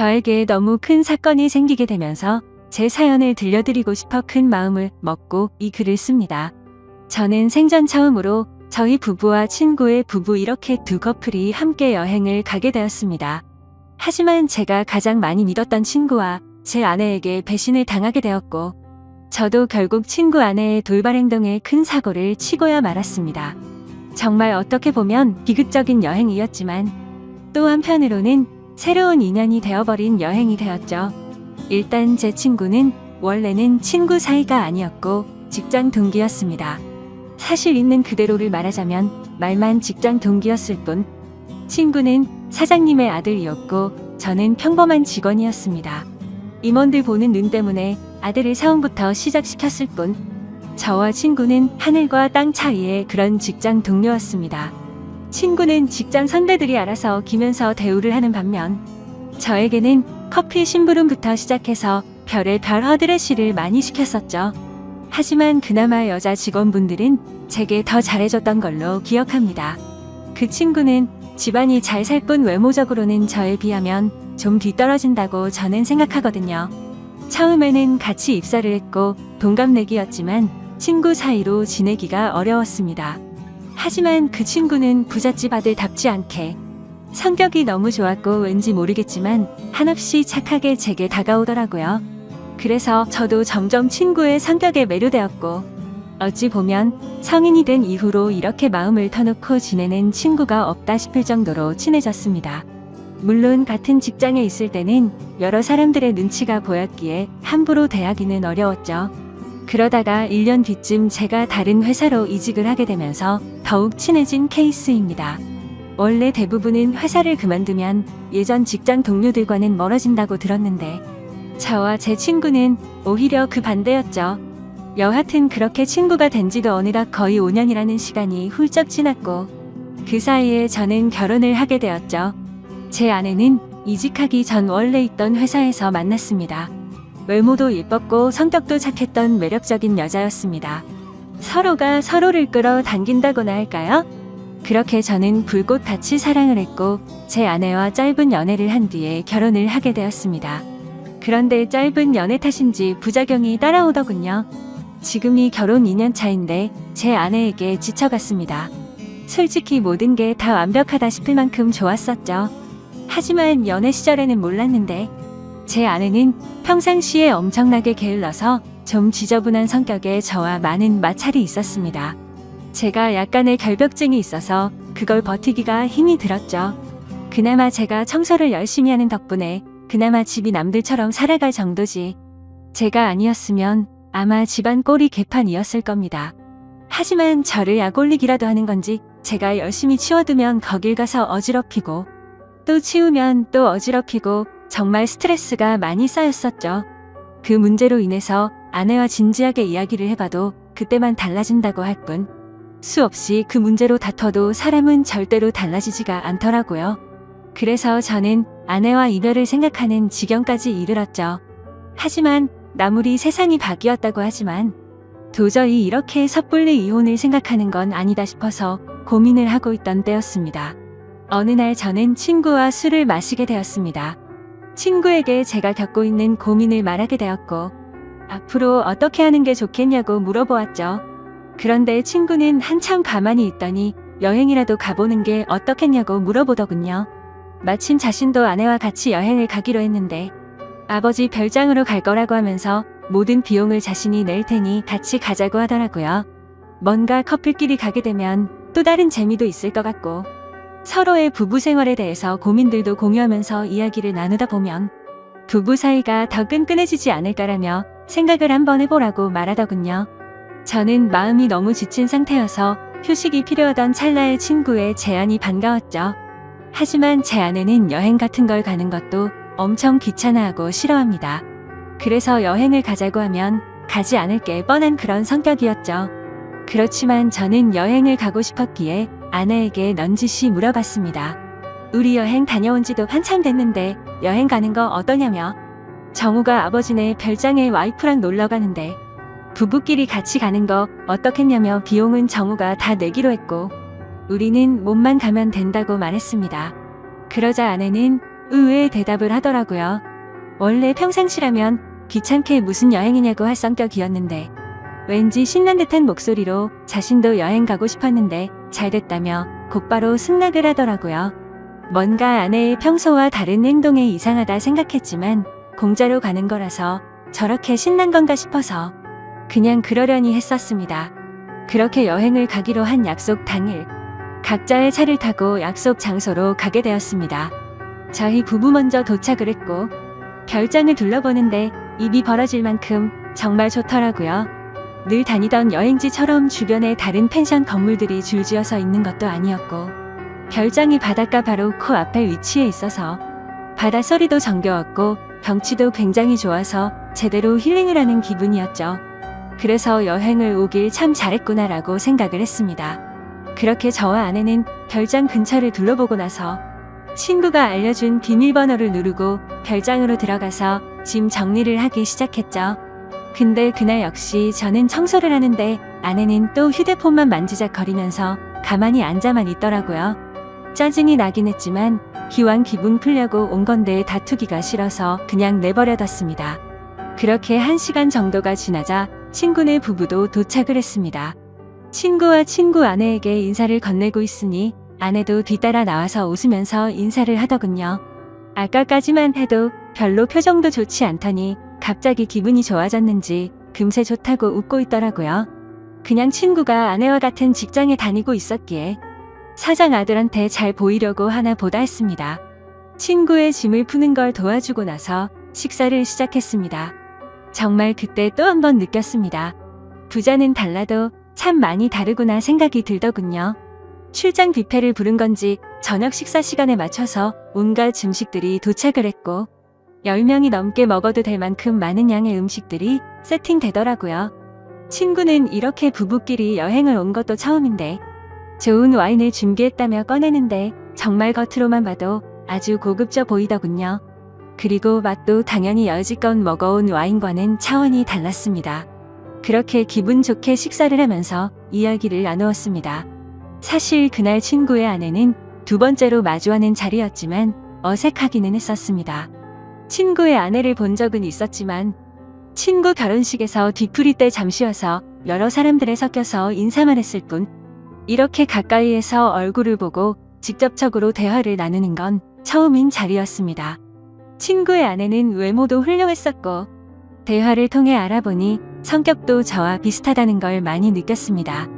저에게 너무 큰 사건이 생기게 되면서 제 사연을 들려드리고 싶어 큰 마음을 먹고 이 글을 씁니다. 저는 생전 처음으로 저희 부부와 친구의 부부 이렇게 두 커플이 함께 여행을 가게 되었습니다. 하지만 제가 가장 많이 믿었던 친구와 제 아내에게 배신을 당하게 되었고 저도 결국 친구 아내의 돌발 행동에 큰 사고를 치고야 말았습니다. 정말 어떻게 보면 비극적인 여행이었지만 또 한편으로는 새로운 인연이 되어버린 여행이 되었죠. 일단 제 친구는 원래는 친구 사이가 아니었고 직장 동기였습니다. 사실 있는 그대로를 말하자면 말만 직장 동기였을 뿐 친구는 사장님의 아들이었고 저는 평범한 직원이었습니다. 임원들 보는 눈 때문에 아들을 사원부터 시작시켰을 뿐 저와 친구는 하늘과 땅 차이의 그런 직장 동료였습니다. 친구는 직장 선배들이 알아서 기면서 대우를 하는 반면 저에게는 커피 심부름부터 시작해서 별의 별 허드레시를 많이 시켰었죠. 하지만 그나마 여자 직원분들은 제게 더 잘해줬던 걸로 기억합니다. 그 친구는 집안이 잘 살 뿐 외모적으로는 저에 비하면 좀 뒤떨어진다고 저는 생각하거든요. 처음에는 같이 입사를 했고 동갑내기였지만 친구 사이로 지내기가 어려웠습니다. 하지만 그 친구는 부잣집 아들답지 않게 성격이 너무 좋았고 왠지 모르겠지만 한없이 착하게 제게 다가오더라고요. 그래서 저도 점점 친구의 성격에 매료되었고 어찌 보면 성인이 된 이후로 이렇게 마음을 터놓고 지내는 친구가 없다 싶을 정도로 친해졌습니다. 물론 같은 직장에 있을 때는 여러 사람들의 눈치가 보였기에 함부로 대하기는 어려웠죠. 그러다가 1년 뒤쯤 제가 다른 회사로 이직을 하게 되면서 더욱 친해진 케이스입니다. 원래 대부분은 회사를 그만두면 예전 직장 동료들과는 멀어진다고 들었는데 저와 제 친구는 오히려 그 반대였죠. 여하튼 그렇게 친구가 된 지도 어느덧 거의 5년이라는 시간이 훌쩍 지났고 그 사이에 저는 결혼을 하게 되었죠. 제 아내는 이직하기 전 원래 있던 회사에서 만났습니다. 외모도 예뻤고 성격도 착했던 매력적인 여자였습니다. 서로가 서로를 끌어당긴다고나 할까요? 그렇게 저는 불꽃같이 사랑을 했고 제 아내와 짧은 연애를 한 뒤에 결혼을 하게 되었습니다. 그런데 짧은 연애 탓인지 부작용이 따라오더군요. 지금이 결혼 2년 차인데 제 아내에게 지쳐갔습니다. 솔직히 모든 게 다 완벽하다 싶을 만큼 좋았었죠. 하지만 연애 시절에는 몰랐는데 제 아내는 평상시에 엄청나게 게을러서 좀 지저분한 성격에 저와 많은 마찰이 있었습니다. 제가 약간의 결벽증이 있어서 그걸 버티기가 힘이 들었죠. 그나마 제가 청소를 열심히 하는 덕분에 그나마 집이 남들처럼 살아갈 정도지. 제가 아니었으면 아마 집안 꼴이 개판이었을 겁니다. 하지만 저를 약올리기라도 하는 건지 제가 열심히 치워두면 거길 가서 어지럽히고 또 치우면 또 어지럽히고 정말 스트레스가 많이 쌓였었죠. 그 문제로 인해서 아내와 진지하게 이야기를 해봐도 그때만 달라진다고 할 뿐 수없이 그 문제로 다퉈도 사람은 절대로 달라지지가 않더라고요. 그래서 저는 아내와 이별을 생각하는 지경까지 이르렀죠. 하지만 아무리 세상이 박이었다고 하지만 도저히 이렇게 섣불리 이혼을 생각하는 건 아니다 싶어서 고민을 하고 있던 때였습니다. 어느 날 저는 친구와 술을 마시게 되었습니다. 친구에게 제가 겪고 있는 고민을 말하게 되었고 앞으로 어떻게 하는 게 좋겠냐고 물어보았죠. 그런데 친구는 한참 가만히 있더니 여행이라도 가보는 게 어떻겠냐고 물어보더군요. 마침 자신도 아내와 같이 여행을 가기로 했는데 아버지 별장으로 갈 거라고 하면서 모든 비용을 자신이 낼 테니 같이 가자고 하더라고요. 뭔가 커플끼리 가게 되면 또 다른 재미도 있을 것 같고 서로의 부부 생활에 대해서 고민들도 공유하면서 이야기를 나누다 보면 부부 사이가 더 끈끈해지지 않을까라며 생각을 한번 해보라고 말하더군요. 저는 마음이 너무 지친 상태여서 휴식이 필요하던 찰나의 친구의 제안이 반가웠죠. 하지만 제 아내는 여행 같은 걸 가는 것도 엄청 귀찮아하고 싫어합니다. 그래서 여행을 가자고 하면 가지 않을 게 뻔한 그런 성격이었죠. 그렇지만 저는 여행을 가고 싶었기에 아내에게 넌지시 물어봤습니다. 우리 여행 다녀온 지도 한참 됐는데 여행 가는 거 어떠냐며. 정우가 아버지네 별장에 와이프랑 놀러 가는데 부부끼리 같이 가는 거 어떻겠냐며 비용은 정우가 다 내기로 했고 우리는 몸만 가면 된다고 말했습니다. 그러자 아내는 의외의 대답을 하더라고요. 원래 평상시라면 귀찮게 무슨 여행이냐고 할 성격이었는데 왠지 신난 듯한 목소리로 자신도 여행 가고 싶었는데 잘 됐다며 곧바로 승낙을 하더라고요. 뭔가 아내의 평소와 다른 행동에 이상하다 생각했지만 공짜로 가는 거라서 저렇게 신난 건가 싶어서 그냥 그러려니 했었습니다. 그렇게 여행을 가기로 한 약속 당일 각자의 차를 타고 약속 장소로 가게 되었습니다. 저희 부부 먼저 도착을 했고 별장을 둘러보는데 입이 벌어질 만큼 정말 좋더라고요. 늘 다니던 여행지처럼 주변에 다른 펜션 건물들이 줄지어서 있는 것도 아니었고 별장이 바닷가 바로 코앞에 위치해 있어서 바닷소리도 정겨웠고 경치도 굉장히 좋아서 제대로 힐링을 하는 기분이었죠. 그래서 여행을 오길 참 잘했구나라고 생각을 했습니다. 그렇게 저와 아내는 별장 근처를 둘러보고 나서 친구가 알려준 비밀번호를 누르고 별장으로 들어가서 짐 정리를 하기 시작했죠. 근데 그날 역시 저는 청소를 하는데 아내는 또 휴대폰만 만지작거리면서 가만히 앉아만 있더라고요. 짜증이 나긴 했지만 기왕 기분 풀려고 온 건데 다투기가 싫어서 그냥 내버려뒀습니다. 그렇게 1시간 정도가 지나자 친구네 부부도 도착을 했습니다. 친구와 친구 아내에게 인사를 건네고 있으니 아내도 뒤따라 나와서 웃으면서 인사를 하더군요. 아까까지만 해도 별로 표정도 좋지 않더니 갑자기 기분이 좋아졌는지 금세 좋다고 웃고 있더라고요. 그냥 친구가 아내와 같은 직장에 다니고 있었기에 사장 아들한테 잘 보이려고 하나 보다 했습니다. 친구의 짐을 푸는 걸 도와주고 나서 식사를 시작했습니다. 정말 그때 또 한 번 느꼈습니다. 부자는 달라도 참 많이 다르구나 생각이 들더군요. 출장 뷔페를 부른 건지 저녁 식사 시간에 맞춰서 온갖 음식들이 도착을 했고 10명이 넘게 먹어도 될 만큼 많은 양의 음식들이 세팅되더라고요. 친구는 이렇게 부부끼리 여행을 온 것도 처음인데 좋은 와인을 준비했다며 꺼내는데 정말 겉으로만 봐도 아주 고급져 보이더군요. 그리고 맛도 당연히 여지껏 먹어온 와인과는 차원이 달랐습니다. 그렇게 기분 좋게 식사를 하면서 이야기를 나누었습니다. 사실 그날 친구의 아내는 두 번째로 마주하는 자리였지만 어색하기는 했었습니다. 친구의 아내를 본 적은 있었지만 친구 결혼식에서 뒤풀이 때 잠시 와서 여러 사람들에 섞여서 인사만 했을 뿐 이렇게 가까이에서 얼굴을 보고 직접적으로 대화를 나누는 건 처음인 자리였습니다. 친구의 아내는 외모도 훌륭했었고 대화를 통해 알아보니 성격도 저와 비슷하다는 걸 많이 느꼈습니다.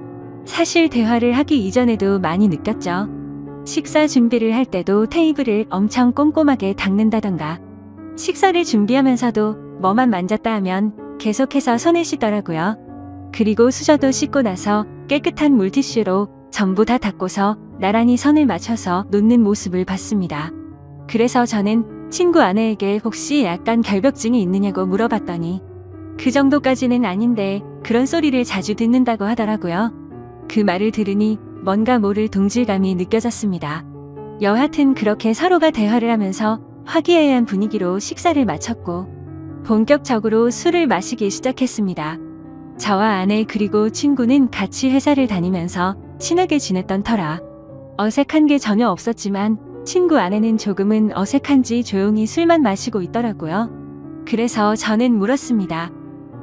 사실 대화를 하기 이전에도 많이 느꼈죠. 식사 준비를 할 때도 테이블을 엄청 꼼꼼하게 닦는다던가 식사를 준비하면서도 뭐만 만졌다 하면 계속해서 손을 씻더라고요. 그리고 수저도 씻고 나서 깨끗한 물티슈로 전부 다 닦고서 나란히 선을 맞춰서 놓는 모습을 봤습니다. 그래서 저는 친구 아내에게 혹시 약간 결벽증이 있느냐고 물어봤더니 그 정도까지는 아닌데 그런 소리를 자주 듣는다고 하더라고요. 그 말을 들으니 뭔가 모를 동질감이 느껴졌습니다. 여하튼 그렇게 서로가 대화를 하면서 화기애애한 분위기로 식사를 마쳤고 본격적으로 술을 마시기 시작했습니다. 저와 아내 그리고 친구는 같이 회사를 다니면서 친하게 지냈던 터라 어색한 게 전혀 없었지만 친구 아내는 조금은 어색한지 조용히 술만 마시고 있더라고요. 그래서 저는 물었습니다.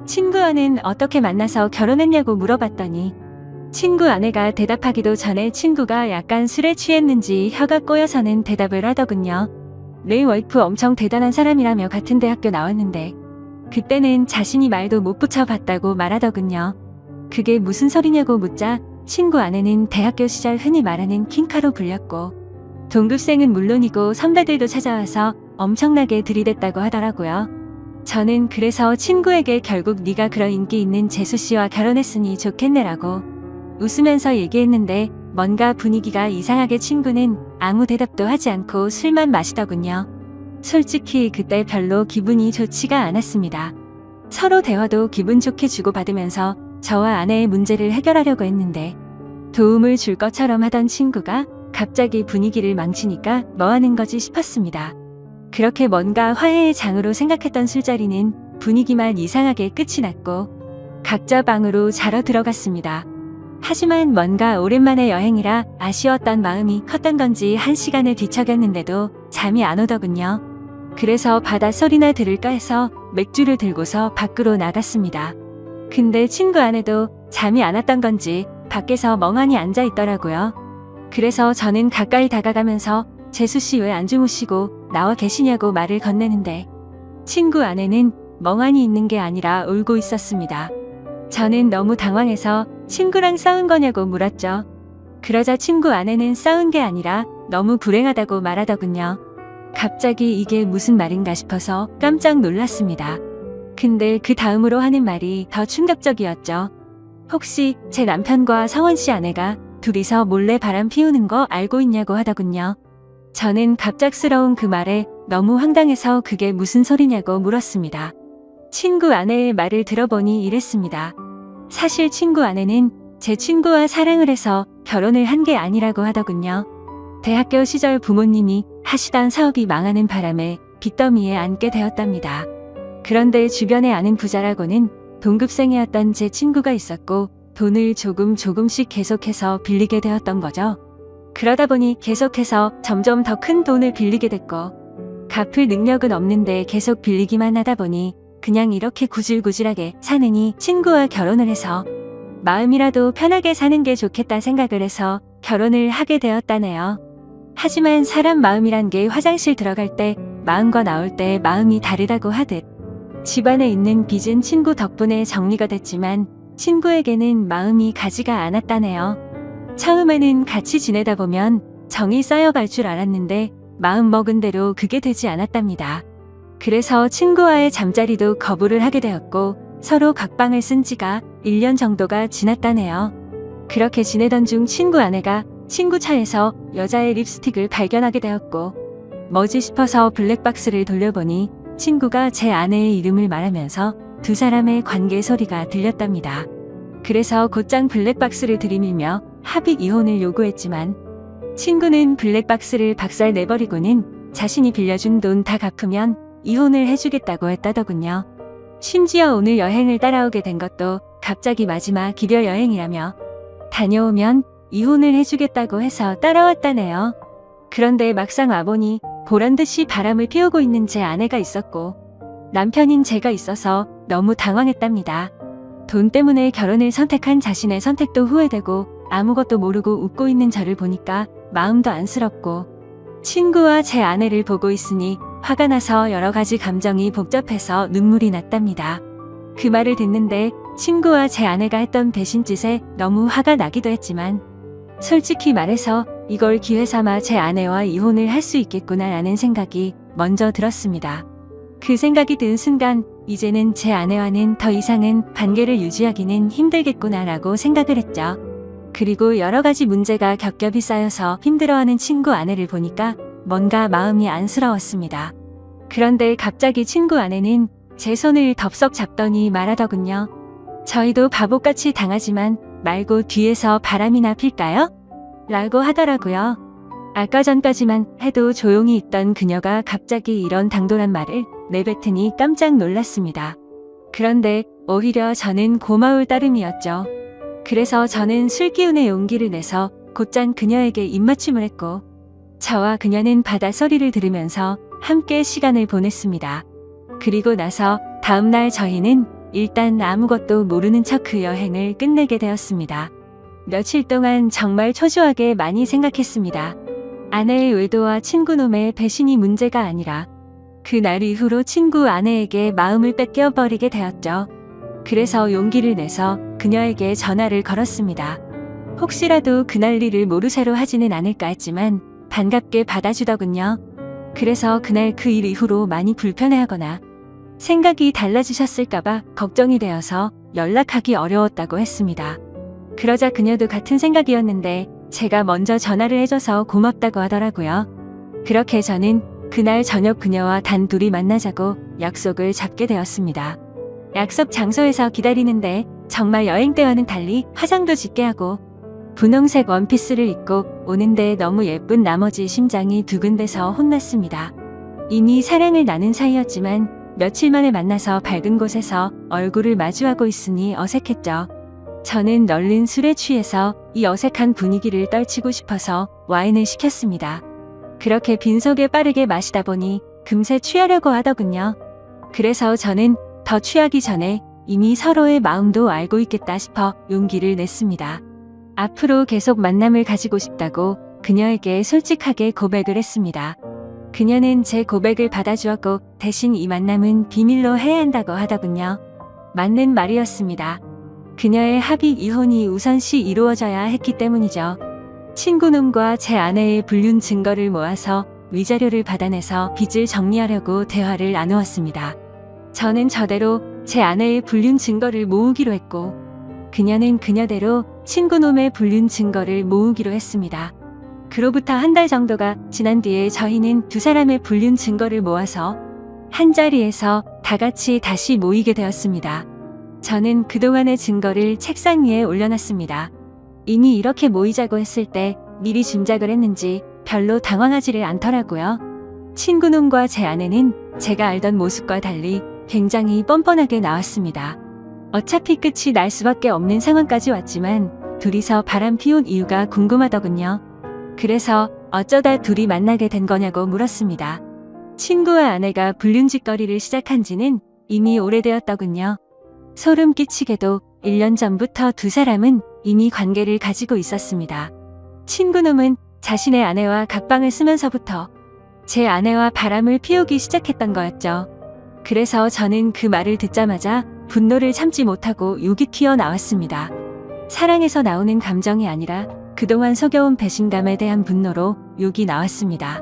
친구와는 어떻게 만나서 결혼했냐고 물어봤더니 친구 아내가 대답하기도 전에 친구가 약간 술에 취했는지 혀가 꼬여서는 대답을 하더군요. 내 와이프 엄청 대단한 사람이라며 같은 대학교 나왔는데 그때는 자신이 말도 못 붙여봤다고 말하더군요. 그게 무슨 소리냐고 묻자 친구 아내는 대학교 시절 흔히 말하는 킹카로 불렸고 동급생은 물론이고 선배들도 찾아와서 엄청나게 들이댔다고 하더라고요. 저는 그래서 친구에게 결국 네가 그런 인기 있는 재수씨와 결혼했으니 좋겠네라고 웃으면서 얘기했는데 뭔가 분위기가 이상하게 친구는 아무 대답도 하지 않고 술만 마시더군요. 솔직히 그때 별로 기분이 좋지가 않았습니다. 서로 대화도 기분 좋게 주고받으면서 저와 아내의 문제를 해결하려고 했는데 도움을 줄 것처럼 하던 친구가 갑자기 분위기를 망치니까 뭐하는 거지 싶었습니다. 그렇게 뭔가 화해의 장으로 생각했던 술자리는 분위기만 이상하게 끝이 났고 각자 방으로 자러 들어갔습니다. 하지만 뭔가 오랜만에 여행이라 아쉬웠던 마음이 컸던 건지 1시간을 뒤척였는데도 잠이 안 오더군요. 그래서 바닷소리나 들을까 해서 맥주를 들고서 밖으로 나갔습니다. 근데 친구 아내도 잠이 안 왔던 건지 밖에서 멍하니 앉아 있더라고요. 그래서 저는 가까이 다가가면서 재수 씨 왜 안 주무시고 나와 계시냐고 말을 건네는데 친구 아내는 멍하니 있는 게 아니라 울고 있었습니다. 저는 너무 당황해서 친구랑 싸운 거냐고 물었죠. 그러자 친구 아내는 싸운 게 아니라 너무 불행하다고 말하더군요. 갑자기 이게 무슨 말인가 싶어서 깜짝 놀랐습니다. 근데 그 다음으로 하는 말이 더 충격적이었죠. 혹시 제 남편과 성원 씨 아내가 둘이서 몰래 바람 피우는 거 알고 있냐고 하더군요. 저는 갑작스러운 그 말에 너무 황당해서 그게 무슨 소리냐고 물었습니다. 친구 아내의 말을 들어보니 이랬습니다. 사실 친구 아내는 제 친구와 사랑을 해서 결혼을 한 게 아니라고 하더군요. 대학교 시절 부모님이 하시던 사업이 망하는 바람에 빚더미에 앉게 되었답니다. 그런데 주변에 아는 부자라고는 동급생이었던 제 친구가 있었고 돈을 조금씩 계속해서 빌리게 되었던 거죠. 그러다 보니 계속해서 점점 더 큰 돈을 빌리게 됐고 갚을 능력은 없는데 계속 빌리기만 하다 보니 그냥 이렇게 구질구질하게 사느니 친구와 결혼을 해서 마음이라도 편하게 사는 게 좋겠다 생각을 해서 결혼을 하게 되었다네요. 하지만 사람 마음이란 게 화장실 들어갈 때 마음과 나올 때 마음이 다르다고 하듯 집안에 있는 빚은 친구 덕분에 정리가 됐지만 친구에게는 마음이 가지가 않았다네요. 처음에는 같이 지내다 보면 정이 쌓여갈 줄 알았는데 마음 먹은 대로 그게 되지 않았답니다. 그래서 친구와의 잠자리도 거부를 하게 되었고 서로 각방을 쓴 지가 1년 정도가 지났다네요. 그렇게 지내던 중 친구 아내가 친구 차에서 여자의 립스틱을 발견하게 되었고 뭐지 싶어서 블랙박스를 돌려보니 친구가 제 아내의 이름을 말하면서 두 사람의 관계 소리가 들렸답니다. 그래서 곧장 블랙박스를 들이밀며 합의 이혼을 요구했지만 친구는 블랙박스를 박살 내버리고는 자신이 빌려준 돈 다 갚으면 이혼을 해주겠다고 했다더군요. 심지어 오늘 여행을 따라오게 된 것도 갑자기 마지막 기별 여행이라며 다녀오면 이혼을 해주겠다고 해서 따라왔다네요. 그런데 막상 와보니 보란듯이 바람을 피우고 있는 제 아내가 있었고 남편인 제가 있어서 너무 당황했답니다. 돈 때문에 결혼을 선택한 자신의 선택도 후회되고 아무것도 모르고 웃고 있는 저를 보니까 마음도 안쓰럽고 친구와 제 아내를 보고 있으니 화가 나서 여러 가지 감정이 복잡해서 눈물이 났답니다. 그 말을 듣는데 친구와 제 아내가 했던 배신짓에 너무 화가 나기도 했지만 솔직히 말해서 이걸 기회 삼아 제 아내와 이혼을 할 수 있겠구나라는 생각이 먼저 들었습니다. 그 생각이 든 순간 이제는 제 아내와는 더 이상은 관계를 유지하기는 힘들겠구나라고 생각을 했죠. 그리고 여러 가지 문제가 겹겹이 쌓여서 힘들어하는 친구 아내를 보니까 뭔가 마음이 안쓰러웠습니다. 그런데 갑자기 친구 아내는 제 손을 덥석 잡더니 말하더군요. 저희도 바보같이 당하지만 말고 뒤에서 바람이나 필까요? 라고 하더라고요. 아까 전까지만 해도 조용히 있던 그녀가 갑자기 이런 당돌한 말을 내뱉으니 깜짝 놀랐습니다. 그런데 오히려 저는 고마울 따름이었죠. 그래서 저는 술기운의 용기를 내서 곧장 그녀에게 입맞춤을 했고 저와 그녀는 바닷소리를 들으면서 함께 시간을 보냈습니다. 그리고 나서 다음날 저희는 일단 아무것도 모르는 척 그 여행을 끝내게 되었습니다. 며칠 동안 정말 초조하게 많이 생각했습니다. 아내의 외도와 친구놈의 배신이 문제가 아니라 그날 이후로 친구 아내에게 마음을 뺏겨버리게 되었죠. 그래서 용기를 내서 그녀에게 전화를 걸었습니다. 혹시라도 그날 일을 모르쇠로 하지는 않을까 했지만 반갑게 받아주더군요. 그래서 그날 그 일 이후로 많이 불편해하거나 생각이 달라지셨을까봐 걱정이 되어서 연락하기 어려웠다고 했습니다. 그러자 그녀도 같은 생각이었는데 제가 먼저 전화를 해줘서 고맙다고 하더라고요. 그렇게 저는 그날 저녁 그녀와 단둘이 만나자고 약속을 잡게 되었습니다. 약속 장소에서 기다리는데 정말 여행 때와는 달리 화장도 짙게 하고 분홍색 원피스를 입고 오는데 너무 예쁜 나머지 심장이 두근대서 혼났습니다. 이미 사랑을 나눈 사이였지만 며칠 만에 만나서 밝은 곳에서 얼굴을 마주하고 있으니 어색했죠. 저는 널린 술에 취해서 이 어색한 분위기를 떨치고 싶어서 와인을 시켰습니다. 그렇게 빈속에 빠르게 마시다 보니 금세 취하려고 하더군요. 그래서 저는 더 취하기 전에 이미 서로의 마음도 알고 있겠다 싶어 용기를 냈습니다. 앞으로 계속 만남을 가지고 싶다고 그녀에게 솔직하게 고백을 했습니다. 그녀는 제 고백을 받아주었고 대신 이 만남은 비밀로 해야 한다고 하더군요. 맞는 말이었습니다. 그녀의 합의 이혼이 우선시 이루어져야 했기 때문이죠. 친구놈과 제 아내의 불륜 증거를 모아서 위자료를 받아내서 빚을 정리하려고 대화를 나누었습니다. 저는 저대로 제 아내의 불륜 증거를 모으기로 했고 그녀는 그녀대로 친구놈의 불륜 증거를 모으기로 했습니다. 그로부터 한 달 정도가 지난 뒤에 저희는 두 사람의 불륜 증거를 모아서 한자리에서 다 같이 다시 모이게 되었습니다. 저는 그동안의 증거를 책상 위에 올려놨습니다. 이미 이렇게 모이자고 했을 때 미리 짐작을 했는지 별로 당황하지를 않더라고요. 친구놈과 제 아내는 제가 알던 모습과 달리 굉장히 뻔뻔하게 나왔습니다. 어차피 끝이 날 수밖에 없는 상황까지 왔지만 둘이서 바람 피운 이유가 궁금하더군요. 그래서 어쩌다 둘이 만나게 된 거냐고 물었습니다. 친구와 아내가 불륜짓거리를 시작한 지는 이미 오래되었더군요. 소름 끼치게도 1년 전부터 두 사람은 이미 관계를 가지고 있었습니다. 친구놈은 자신의 아내와 각방을 쓰면서부터 제 아내와 바람을 피우기 시작했던 거였죠. 그래서 저는 그 말을 듣자마자 분노를 참지 못하고 욕이 튀어나왔습니다. 사랑에서 나오는 감정이 아니라 그동안 속여온 배신감에 대한 분노로 욕이 나왔습니다.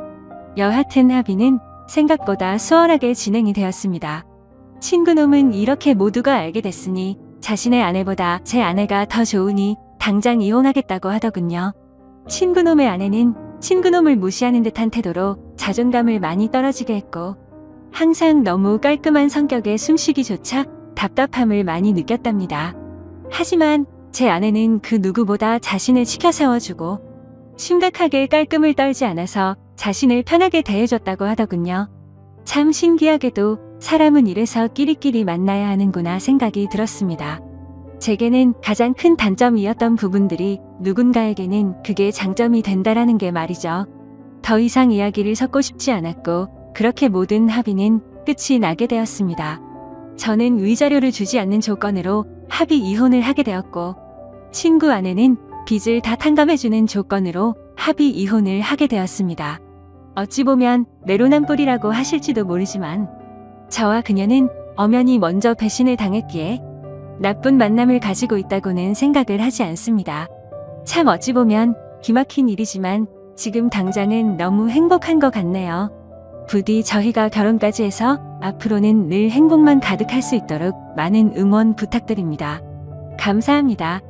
여하튼 합의는 생각보다 수월하게 진행이 되었습니다. 친구놈은 이렇게 모두가 알게 됐으니 자신의 아내보다 제 아내가 더 좋으니 당장 이혼하겠다고 하더군요. 친구놈의 아내는 친구놈을 무시하는 듯한 태도로 자존감을 많이 떨어지게 했고 항상 너무 깔끔한 성격에 숨쉬기조차 답답함을 많이 느꼈답니다. 하지만 제 아내는 그 누구보다 자신을 지켜 세워주고 심각하게 깔끔을 떨지 않아서 자신을 편하게 대해줬다고 하더군요. 참 신기하게도 사람은 이래서 끼리끼리 만나야 하는구나 생각이 들었습니다. 제게는 가장 큰 단점이었던 부분들이 누군가에게는 그게 장점이 된다라는 게 말이죠. 더 이상 이야기를 섞고 싶지 않았고 그렇게 모든 합의는 끝이 나게 되었습니다. 저는 위자료를 주지 않는 조건으로 합의 이혼을 하게 되었고 친구 아내는 빚을 다 탕감해주는 조건으로 합의 이혼을 하게 되었습니다. 어찌 보면 내로남불이라고 하실지도 모르지만 저와 그녀는 엄연히 먼저 배신을 당했기에 나쁜 만남을 가지고 있다고는 생각을 하지 않습니다. 참 어찌 보면 기막힌 일이지만 지금 당장은 너무 행복한 것 같네요. 부디 저희가 결혼까지 해서 앞으로는 늘 행복만 가득할 수 있도록 많은 응원 부탁드립니다. 감사합니다.